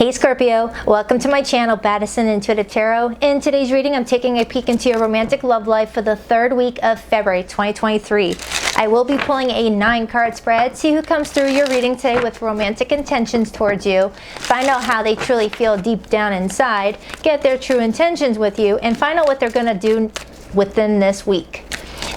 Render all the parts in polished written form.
Hey Scorpio, welcome to my channel, Baddison Intuitive Tarot. In today's reading, I'm taking a peek into your romantic love life for the third week of February 2023. I will be pulling a 9-card spread. See who comes through your reading today with romantic intentions towards you. Find out how they truly feel deep down inside. Get their true intentions with you and find out what they're going to do within this week.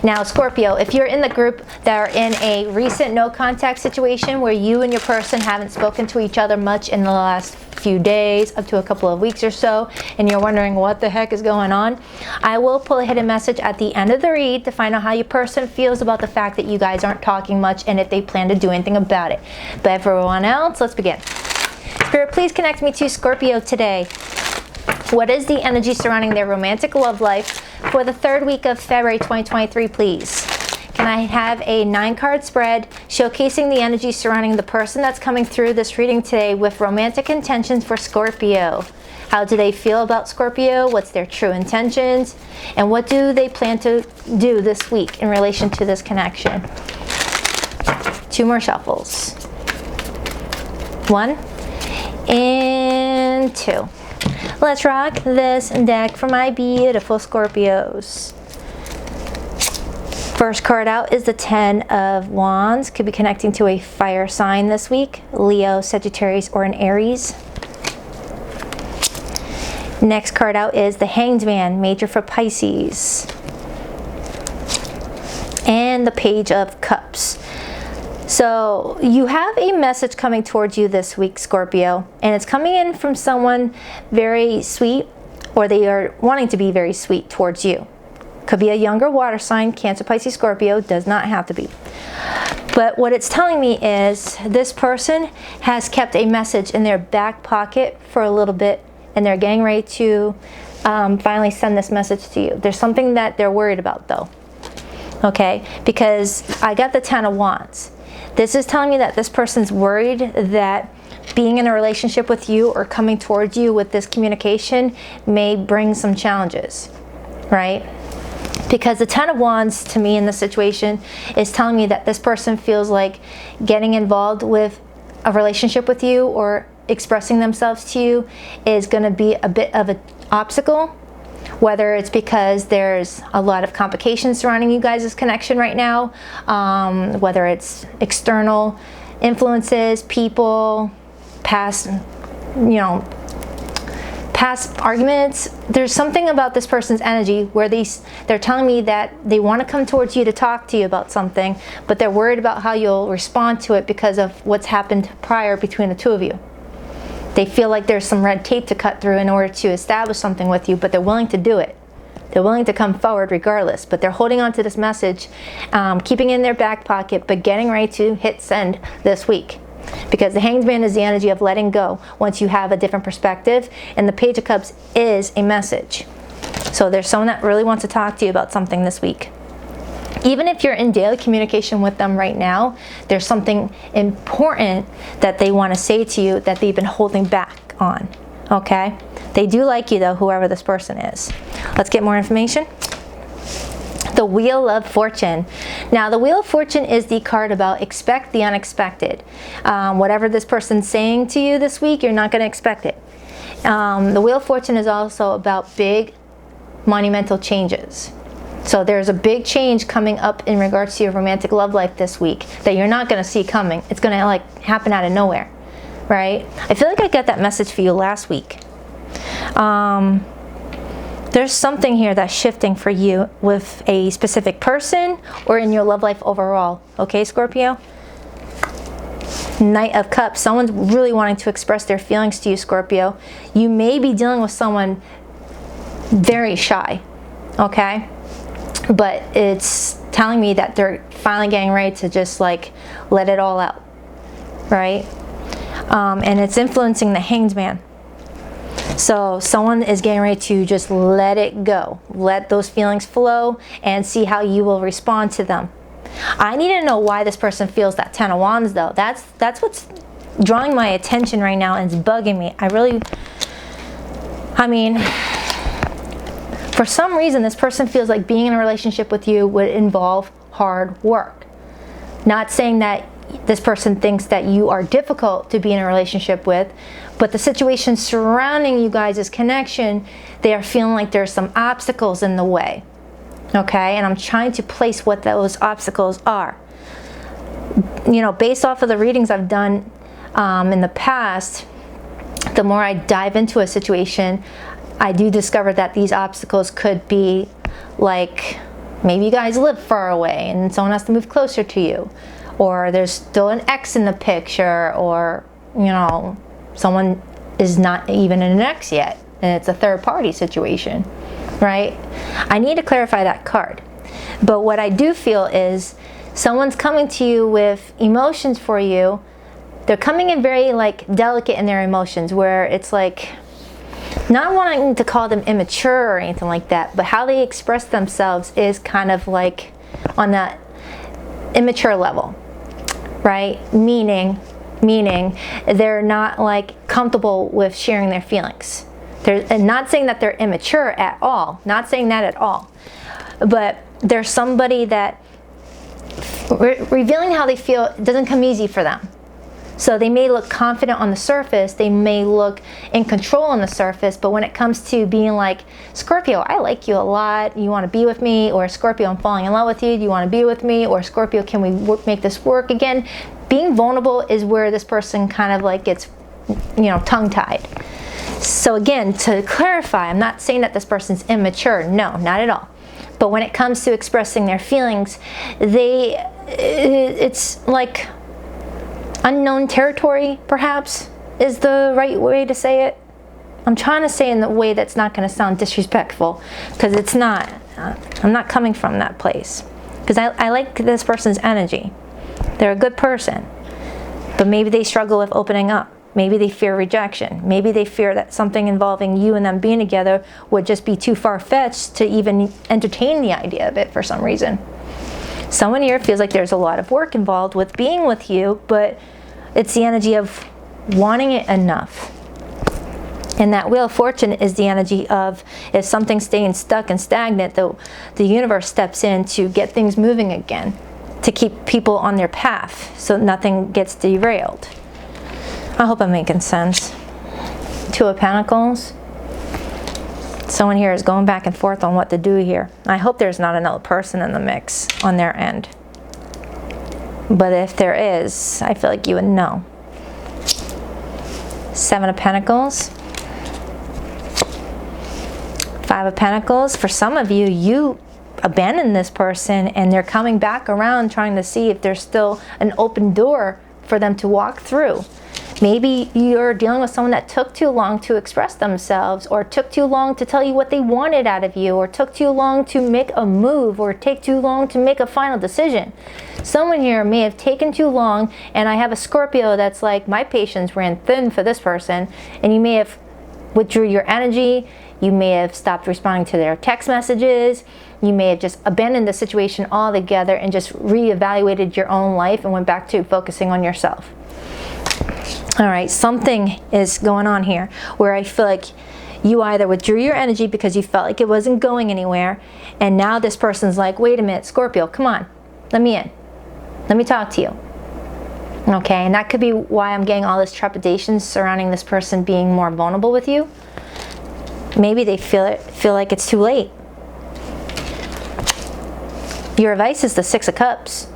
Now, Scorpio, if you're in the group that are in a recent no contact situation where you and your person haven't spoken to each other much in the last few days, up to a couple of weeks or so, and you're wondering what the heck is going on, I will pull a hidden message at the end of the read to find out how your person feels about the fact that you guys aren't talking much and if they plan to do anything about it. But for everyone else, let's begin. Spirit, please connect me to Scorpio today. What is the energy surrounding their romantic love life for the third week of February 2023, please? Can I have a 9-card spread showcasing the energy surrounding the person that's coming through this reading today with romantic intentions for Scorpio? How do they feel about Scorpio? What's their true intentions? And what do they plan to do this week in relation to this connection? 2 more shuffles. 1 and 2. Let's rock this deck for my beautiful Scorpios. First card out is the 10 of Wands. Could be connecting to a fire sign this week. Leo, Sagittarius, or an Aries. Next card out is the Hanged Man, major for Pisces. And the Page of Cups. So you have a message coming towards you this week, Scorpio, and it's coming in from someone very sweet, or they are wanting to be very sweet towards you. Could be a younger water sign, Cancer, Pisces, Scorpio, does not have to be. But what it's telling me is this person has kept a message in their back pocket for a little bit, and they're getting ready to finally send this message to you. There's something that they're worried about though, okay? Because I got the 10 of Wands. This is telling me that this person's worried that being in a relationship with you or coming towards you with this communication may bring some challenges, right? Because the 10 of Wands to me in this situation is telling me that this person feels like getting involved with a relationship with you or expressing themselves to you is going to be a bit of an obstacle. Whether it's because there's a lot of complications surrounding you guys' connection right now, whether it's external influences, people, past arguments. There's something about this person's energy where they're telling me that they want to come towards you to talk to you about something, but they're worried about how you'll respond to it because of what's happened prior between the two of you. They feel like there's some red tape to cut through in order to establish something with you, but they're willing to do it. They're willing to come forward regardless, but they're holding on to this message, keeping it in their back pocket, but getting ready to hit send this week. Because the Hanged Man is the energy of letting go once you have a different perspective, and the Page of Cups is a message. So there's someone that really wants to talk to you about something this week. Even if you're in daily communication with them right now, there's something important that they want to say to you that they've been holding back on, okay? They do like you though, whoever this person is. Let's get more information. The Wheel of Fortune. Now, the Wheel of Fortune is the card about expect the unexpected. Whatever this person's saying to you this week, you're not going to expect it. The Wheel of Fortune is also about big, monumental changes. So there's a big change coming up in regards to your romantic love life this week that you're not going to see coming. It's going to like happen out of nowhere, right? I feel like I got that message for you last week. There's something here that's shifting for you with a specific person or in your love life overall. Okay, Scorpio? Knight of Cups. Someone's really wanting to express their feelings to you, Scorpio. You may be dealing with someone very shy, okay? But it's telling me that they're finally getting ready to just like let it all out, right? And it's influencing the Hanged Man. So someone is getting ready to just let it go, let those feelings flow, and see how you will respond to them. I need to know why this person feels that 10 of Wands though. That's what's drawing my attention right now and it's bugging me. For some reason, this person feels like being in a relationship with you would involve hard work. Not saying that this person thinks that you are difficult to be in a relationship with, But the situation surrounding you guys' connection, they are feeling like there's some obstacles in the way. Okay, and I'm trying to place what those obstacles are. You know, based off of the readings I've done in the past, the more I dive into a situation, I do discover that these obstacles could be like, maybe you guys live far away and someone has to move closer to you, or there's still an ex in the picture, or, you know, someone is not even an ex yet and it's a third party situation, right? I need to clarify that card. But what I do feel is someone's coming to you with emotions for you. They're coming in very like delicate in their emotions, where it's like, not wanting to call them immature or anything like that, but how they express themselves is kind of like on that immature level, right? Meaning they're not like comfortable with sharing their feelings. And not saying that they're immature at all, not saying that at all, but there's somebody that revealing how they feel doesn't come easy for them. So they may look confident on the surface, they may look in control on the surface, but when it comes to being like, Scorpio, I like you a lot, you want to be with me, or Scorpio, I'm falling in love with you, do you want to be with me, or Scorpio, can we make this work again? Being vulnerable is where this person kind of like gets, you know, tongue-tied. So again, to clarify, I'm not saying that this person's immature, no, not at all. But when it comes to expressing their feelings, it's like unknown territory, perhaps, is the right way to say it. I'm trying to say in the way that's not going to sound disrespectful, because it's not. I'm not coming from that place. Because I like this person's energy. They're a good person. But maybe they struggle with opening up. Maybe they fear rejection. Maybe they fear that something involving you and them being together would just be too far-fetched to even entertain the idea of it for some reason. Someone here feels like there's a lot of work involved with being with you, but it's the energy of wanting it enough. And that Wheel of Fortune is the energy of, if something's staying stuck and stagnant, the universe steps in to get things moving again, to keep people on their path so nothing gets derailed. I hope I'm making sense. Two of Pentacles. Someone here is going back and forth on what to do here. I hope there's not another person in the mix on their end. But if there is, I feel like you would know. Seven of Pentacles. Five of Pentacles. For some of you, you abandoned this person and they're coming back around trying to see if there's still an open door for them to walk through. Maybe you're dealing with someone that took too long to express themselves, or took too long to tell you what they wanted out of you, or took too long to make a move, or take too long to make a final decision. Someone here may have taken too long, and I have a Scorpio that's like, my patience ran thin for this person, and you may have withdrew your energy, you may have stopped responding to their text messages, you may have just abandoned the situation altogether and just reevaluated your own life and went back to focusing on yourself. All right, something is going on here where I feel like you either withdrew your energy because you felt like it wasn't going anywhere, and now this person's like, wait a minute, Scorpio, come on, let me in. Let me talk to you. Okay, and that could be why I'm getting all this trepidation surrounding this person being more vulnerable with you. Maybe they feel like it's too late. Your advice is the Six of Cups.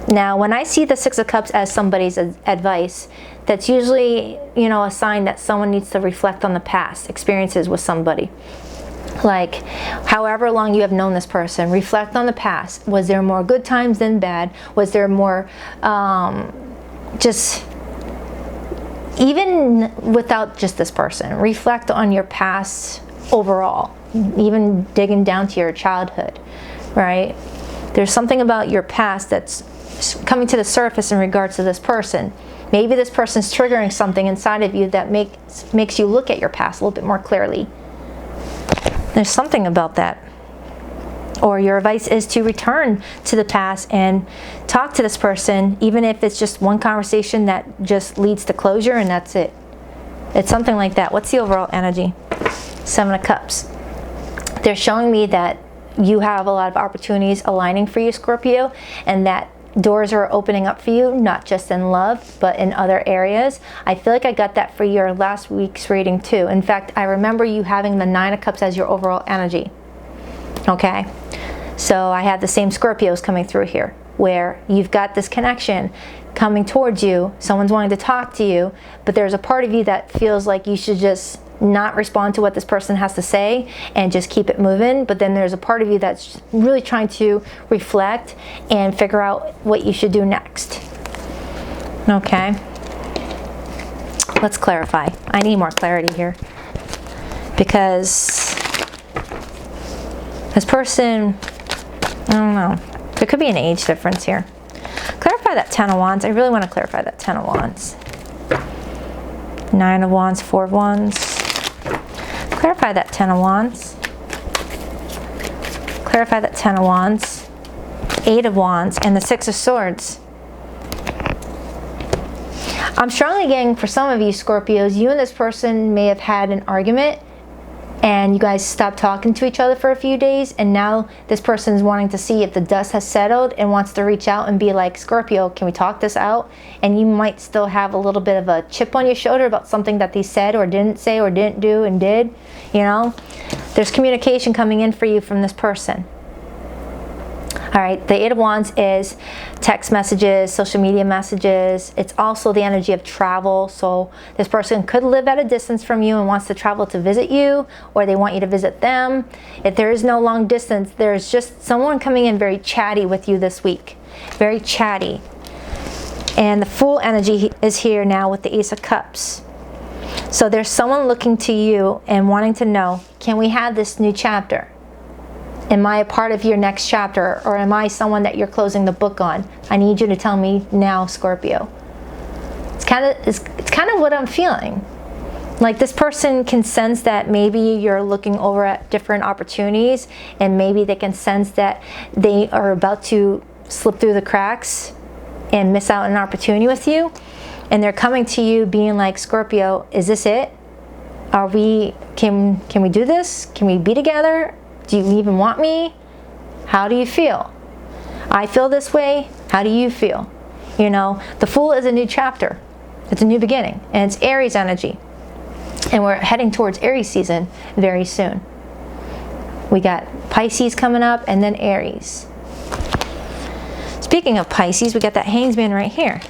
Now, when I see the Six of Cups as somebody's advice, that's usually, you know, a sign that someone needs to reflect on the past experiences with somebody. Like, however long you have known this person, reflect on the past. Was there more good times than bad? Was there more, just, even without just this person, reflect on your past overall, even digging down to your childhood, right? There's something about your past that's coming to the surface in regards to this person. Maybe this person's triggering something inside of you that makes you look at your past a little bit more clearly. There's something about that. Or your advice is to return to the past and talk to this person, even if it's just one conversation that just leads to closure and that's it. It's something like that. What's the overall energy? Seven of Cups. They're showing me that you have a lot of opportunities aligning for you, Scorpio, and that doors are opening up for you, not just in love, but in other areas. I feel like I got that for your last week's reading too. In fact, I remember you having the Nine of Cups as your overall energy. Okay, so I had the same Scorpios coming through here, where you've got this connection coming towards you, someone's wanting to talk to you, but there's a part of you that feels like you should just not respond to what this person has to say and just keep it moving. But then there's a part of you that's really trying to reflect and figure out what you should do next. Okay, let's clarify. I need more clarity here, because this person, I don't know, there could be an age difference here. Clarify that Ten of Wands. I really want to clarify that Ten of Wands. Nine of Wands, Four of Wands. Clarify that Ten of Wands. Clarify that Ten of Wands. Eight of Wands and the Six of Swords. I'm strongly getting, for some of you Scorpios, you and this person may have had an argument and you guys stopped talking to each other for a few days, and now this person is wanting to see if the dust has settled and wants to reach out and be like, Scorpio, can we talk this out? And you might still have a little bit of a chip on your shoulder about something that they said or didn't say or didn't do and did, you know? There's communication coming in for you from this person. All right, the Eight of Wands is text messages, social media messages. It's also the energy of travel. So this person could live at a distance from you and wants to travel to visit you, or they want you to visit them. If there is no long distance, there's just someone coming in very chatty with you this week. Very chatty. And the Fool energy is here now with the Ace of Cups. So there's someone looking to you and wanting to know, can we have this new chapter? Am I a part of your next chapter, or am I someone that you're closing the book on? I need you to tell me now, Scorpio. It's kind of what I'm feeling. Like this person can sense that maybe you're looking over at different opportunities, and maybe they can sense that they are about to slip through the cracks and miss out on an opportunity with you. And they're coming to you being like, Scorpio, is this it? Are we, can we do this? Can we be together? Do you even want me? How do you feel? I feel this way. How do you feel? You know, the Fool is a new chapter. It's a new beginning. And it's Aries energy. And we're heading towards Aries season very soon. We got Pisces coming up and then Aries. Speaking of Pisces, we got that Hangman right here.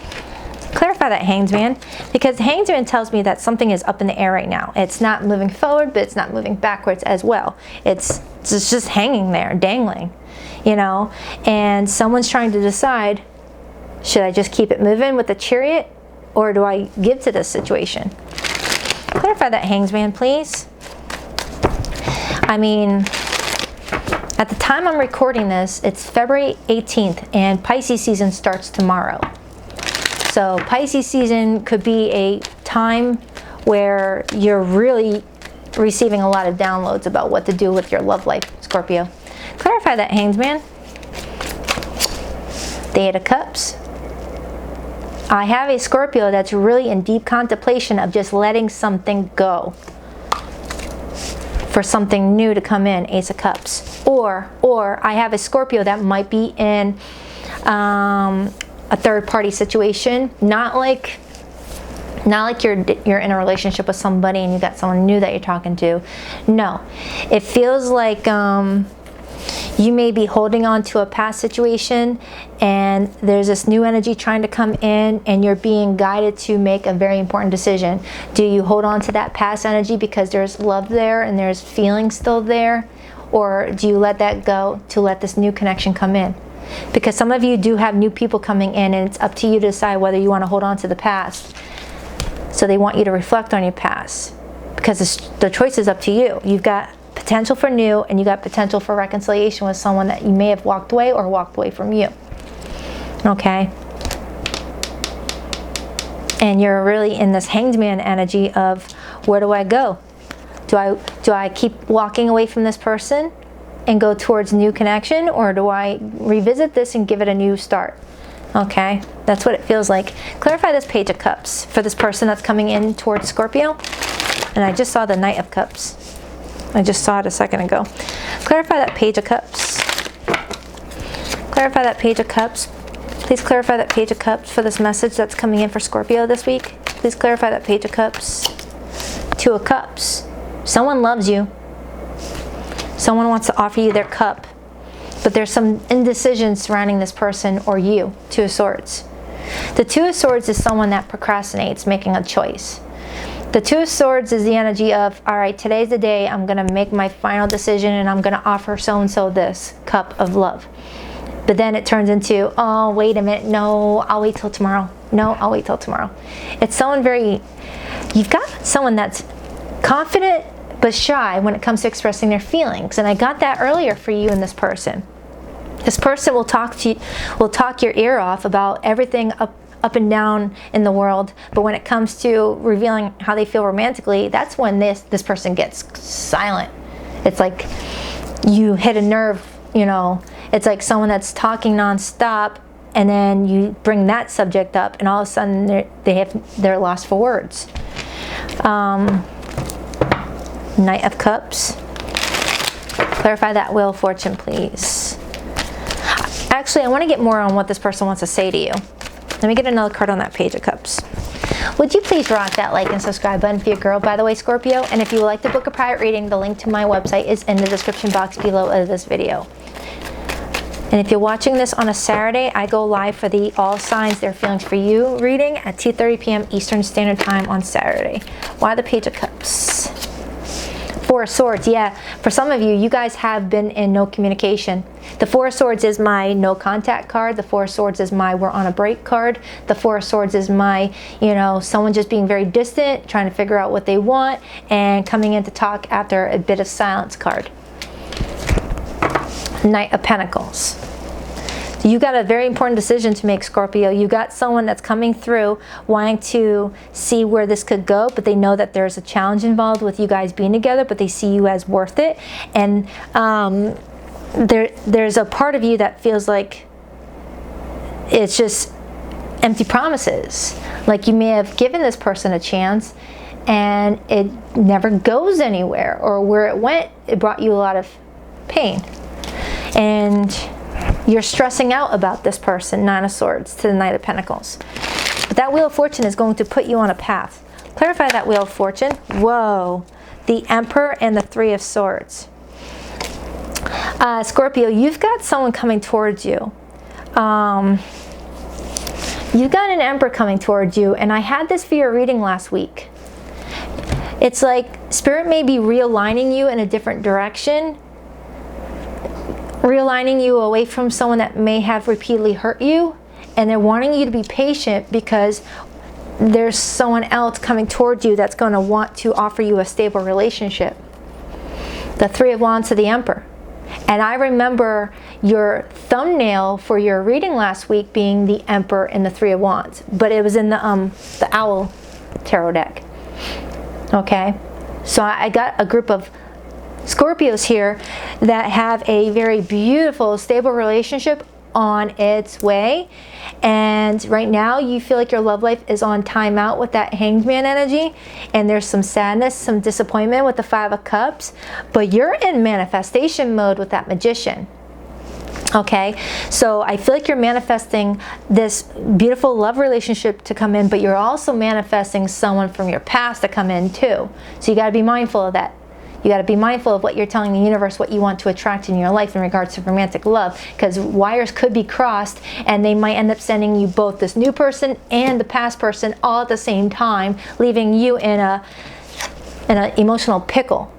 Clarify that Hangman, because the Hangman tells me that something is up in the air right now. It's not moving forward, but it's not moving backwards as well. It's just hanging there, dangling, you know, and someone's trying to decide, should I just keep it moving with the Chariot, or do I give to this situation? Clarify that Hangman, please. I mean, at the time I'm recording this, it's February 18th, and Pisces season starts tomorrow. So Pisces season could be a time where you're really receiving a lot of downloads about what to do with your love life, Scorpio. Clarify that, Hangman. The Eight of Cups. I have a Scorpio that's really in deep contemplation of just letting something go for something new to come in, Ace of Cups. Or I have a Scorpio that might be in a third-party situation, not like you're in a relationship with somebody and you got someone new that you're talking to. No, it feels like you may be holding on to a past situation, and there's this new energy trying to come in, and you're being guided to make a very important decision. Do you hold on to that past energy because there's love there and there's feelings still there, or do you let that go to let this new connection come in? Because some of you do have new people coming in, and it's up to you to decide whether you want to hold on to the past. So they want you to reflect on your past, because the choice is up to you. You've got potential for new, and you got potential for reconciliation with someone that you may have walked away or walked away from you. Okay? And you're really in this Hangman energy of, where do I go? Do I keep walking away from this person and go towards new connection, or do I revisit this and give it a new start? Okay, that's what it feels like. Clarify this Page of Cups for this person that's coming in towards Scorpio. And I just saw the Knight of Cups. I just saw it a second ago. Clarify that Page of Cups. Clarify that Page of Cups, Please clarify that Page of Cups for this message that's coming in for Scorpio this week. Please clarify that Page of Cups. Two of Cups. Someone loves you. Someone wants to offer you their cup. But there's some indecision surrounding this person or you. Two of Swords. The Two of Swords is someone that procrastinates making a choice. The Two of Swords is the energy of, all right, today's the day I'm going to make my final decision and I'm going to offer so-and-so this cup of love. But then it turns into, oh, wait a minute, no, I'll wait till tomorrow. No, I'll wait till tomorrow. It's someone you've got someone that's confident but shy when it comes to expressing their feelings. And I got that earlier for you and this person. This person will talk your ear off about everything up and down in the world, but when it comes to revealing how they feel romantically, that's when this person gets silent. It's like you hit a nerve, you know. It's like someone that's talking nonstop, and then you bring that subject up, and all of a sudden they're lost for words. Knight of Cups. Clarify that Wheel of Fortune, please. Actually, I want to get more on what this person wants to say to you. Let me get another card on that Page of Cups. Would you please rock that like and subscribe button for your girl, by the way, Scorpio? And if you would like to book a private reading, the link to my website is in the description box below of this video. And if you're watching this on a Saturday, I go live for the All Signs, Their Feelings for You reading at 2:30 p.m. Eastern Standard Time on Saturday. Why the Page of Cups? Four of Swords, yeah. For some of you, you guys have been in no communication. The Four of Swords is my no contact card. The Four of Swords is my we're on a break card. The Four of Swords is my, you know, someone just being very distant, trying to figure out what they want, and coming in to talk after a bit of silence card. Knight of Pentacles. You got a very important decision to make, Scorpio. You got someone that's coming through wanting to see where this could go, but they know that there's a challenge involved with you guys being together, but they see you as worth it. And there's a part of you that feels like it's just empty promises. Like you may have given this person a chance and it never goes anywhere, or where it went, it brought you a lot of pain. And you're stressing out about this person, Nine of Swords to the Knight of Pentacles. But that Wheel of Fortune is going to put you on a path. Clarify that Wheel of Fortune. Whoa. The Emperor and the Three of Swords. Scorpio, you've got someone coming towards you. You've got an Emperor coming towards you, and I had this for your reading last week. It's like Spirit may be realigning you in a different direction, realigning you away from someone that may have repeatedly hurt you, and they're wanting you to be patient because there's someone else coming towards you that's going to want to offer you a stable relationship. The Three of Wands to the Emperor. And I remember your thumbnail for your reading last week being the Emperor and the Three of Wands, but it was in the Owl Tarot deck. Okay, so I got a group of Scorpios here that have a very beautiful, stable relationship on its way, and right now you feel like your love life is on timeout with that Hanged Man energy, and there's some sadness, some disappointment with the Five of Cups, but you're in manifestation mode with that Magician. Okay, so I feel like you're manifesting this beautiful love relationship to come in, but you're also manifesting someone from your past to come in too, so you got to be mindful of that. You got to be mindful of what you're telling the universe, what you want to attract in your life in regards to romantic love, because wires could be crossed and they might end up sending you both this new person and the past person all at the same time, leaving you in an emotional pickle.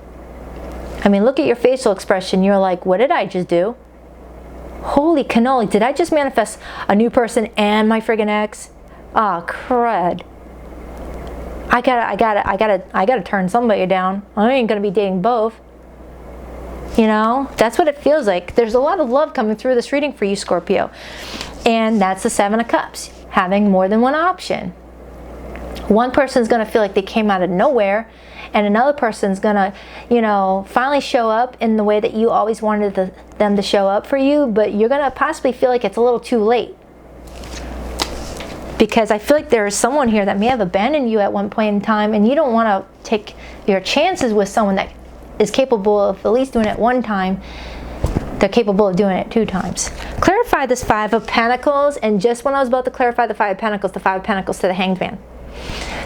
I mean, look at your facial expression. You're like, what did I just do? Holy cannoli, did I just manifest a new person and my friggin' ex? Ah, crud. I gotta turn somebody down. I ain't gonna be dating both. You know, that's what it feels like. There's a lot of love coming through this reading for you, Scorpio. And that's the Seven of Cups, having more than one option. One person's gonna feel like they came out of nowhere, and another person's gonna, you know, finally show up in the way that you always wanted them to show up for you, but you're gonna possibly feel like it's a little too late. Because I feel like there is someone here that may have abandoned you at one point in time, and you don't want to take your chances with someone that is capable of at least doing it one time. They're capable of doing it 2 times. Clarify clarify this Five of Pentacles, and just when I was about to clarify the Five of Pentacles, the Five of Pentacles to the Hanged Man.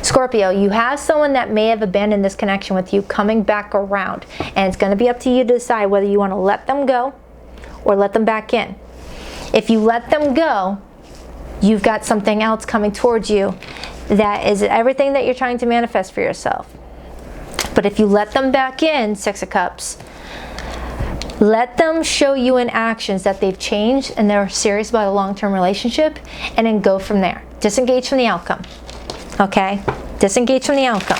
Scorpio, you have someone that may have abandoned this connection with you coming back around, and it's going to be up to you to decide whether you want to let them go or let them back in. If you let them go, you've got something else coming towards you that is everything that you're trying to manifest for yourself. But if you let them back in, Six of Cups, let them show you in actions that they've changed and they're serious about a long-term relationship, and then go from there. Disengage from the outcome. Okay? Disengage from the outcome.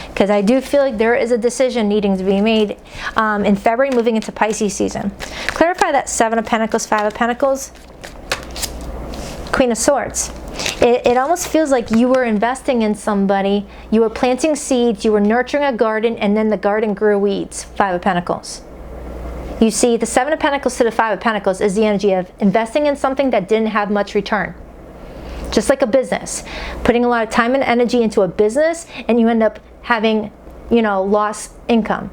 Because I do feel like there is a decision needing to be made in February, moving into Pisces season. Clarify that Seven of Pentacles, Five of Pentacles, Queen of Swords. It almost feels like you were investing in somebody, you were planting seeds, you were nurturing a garden, and then the garden grew weeds. Five of Pentacles. You see, the Seven of Pentacles to the Five of Pentacles is the energy of investing in something that didn't have much return. Just like a business. Putting a lot of time and energy into a business, and you end up having, lost income.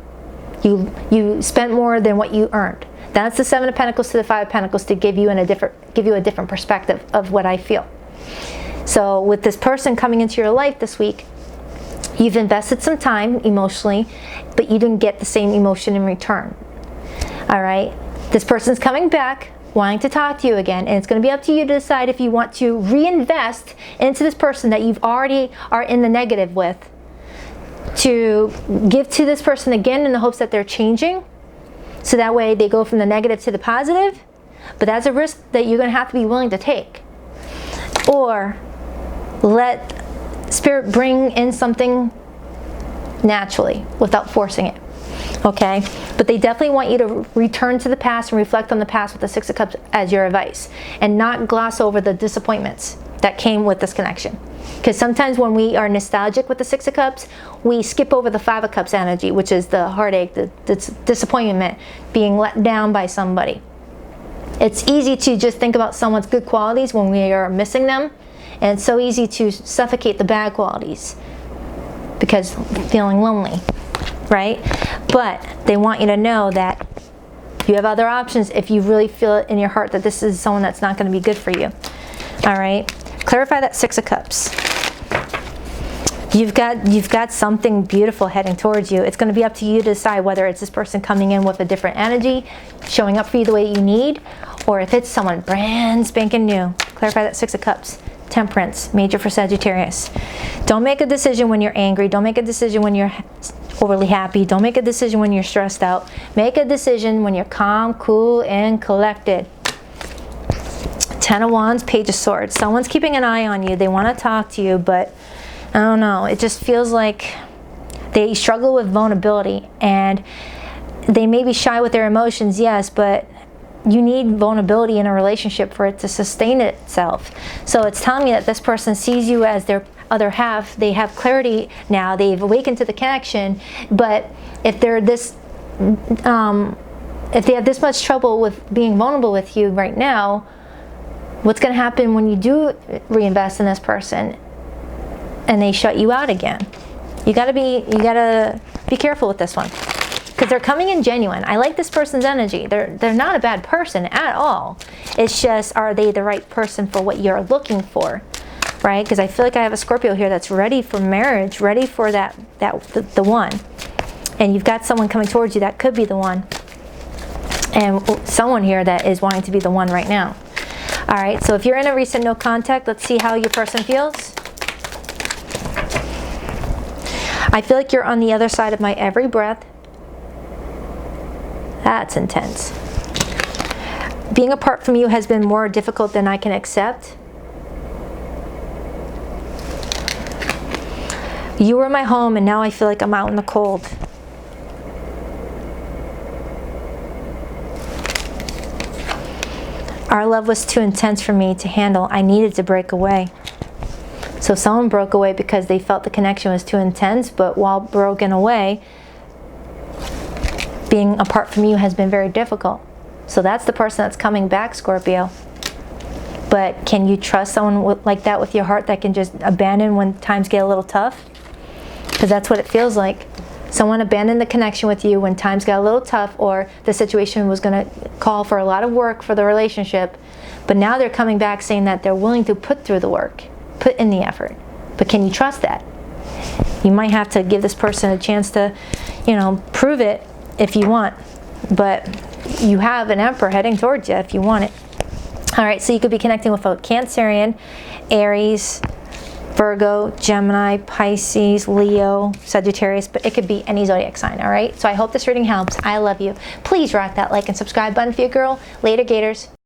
You spent more than what you earned. That's the Seven of Pentacles to the Five of Pentacles, to give you a different perspective of what I feel. So with this person coming into your life this week, you've invested some time emotionally, but you didn't get the same emotion in return. All right? This person's coming back, wanting to talk to you again, and it's going to be up to you to decide if you want to reinvest into this person that you've already are in the negative with, to give to this person again in the hopes that they're changing, so that way they go from the negative to the positive. But that's a risk that you're going to have to be willing to take. Or let Spirit bring in something naturally without forcing it. Okay? But they definitely want you to return to the past and reflect on the past with the Six of Cups as your advice, and not gloss over the disappointments that came with this connection. Because sometimes when we are nostalgic with the Six of Cups, we skip over the Five of Cups energy, which is the heartache, the disappointment, being let down by somebody. It's easy to just think about someone's good qualities when we are missing them, and it's so easy to suffocate the bad qualities because feeling lonely, right? But they want you to know that you have other options if you really feel it in your heart that this is someone that's not going to be good for you. All right? Clarify that Six of Cups. You've got something beautiful heading towards you. It's going to be up to you to decide whether it's this person coming in with a different energy, showing up for you the way you need, or if it's someone brand spanking new. Clarify that Six of Cups. Temperance, major for Sagittarius. Don't make a decision when you're angry. Don't make a decision when you're overly happy. Don't make a decision when you're stressed out. Make a decision when you're calm, cool, and collected. Ten of Wands, Page of Swords. Someone's keeping an eye on you. They want to talk to you, but I don't know. It just feels like they struggle with vulnerability, and they may be shy with their emotions, yes, but you need vulnerability in a relationship for it to sustain itself. So it's telling me that this person sees you as their other half. They have clarity now. They've awakened to the connection. But if they're this, if they have this much trouble with being vulnerable with you right now, what's going to happen when you do reinvest in this person and they shut you out again? You gotta be careful with this one. Because they're coming in genuine. I like this person's energy. They're not a bad person at all. It's just, are they the right person for what you're looking for, right? Because I feel like I have a Scorpio here that's ready for marriage, ready for the one. And you've got someone coming towards you that could be the one. And someone here that is wanting to be the one right now. All right, so if you're in a recent no contact, let's see how your person feels. I feel like you're on the other side of my every breath. That's intense. Being apart from you has been more difficult than I can accept. You were my home, and now I feel like I'm out in the cold. Our love was too intense for me to handle. I needed to break away. So someone broke away because they felt the connection was too intense, but while broken away, being apart from you has been very difficult. So that's the person that's coming back, Scorpio. But can you trust someone like that with your heart that can just abandon when times get a little tough? Because that's what it feels like. Someone abandoned the connection with you when times got a little tough, or the situation was going to call for a lot of work for the relationship. But now they're coming back saying that they're willing to put through the work, put in the effort. But can you trust that? You might have to give this person a chance to, you know, prove it if you want. But you have an Emperor heading towards you if you want it. All right, so you could be connecting with a Cancerian, Aries, Virgo, Gemini, Pisces, Leo, Sagittarius, but it could be any zodiac sign, all right? So I hope this reading helps. I love you. Please rock that like and subscribe button for your girl. Later, Gators.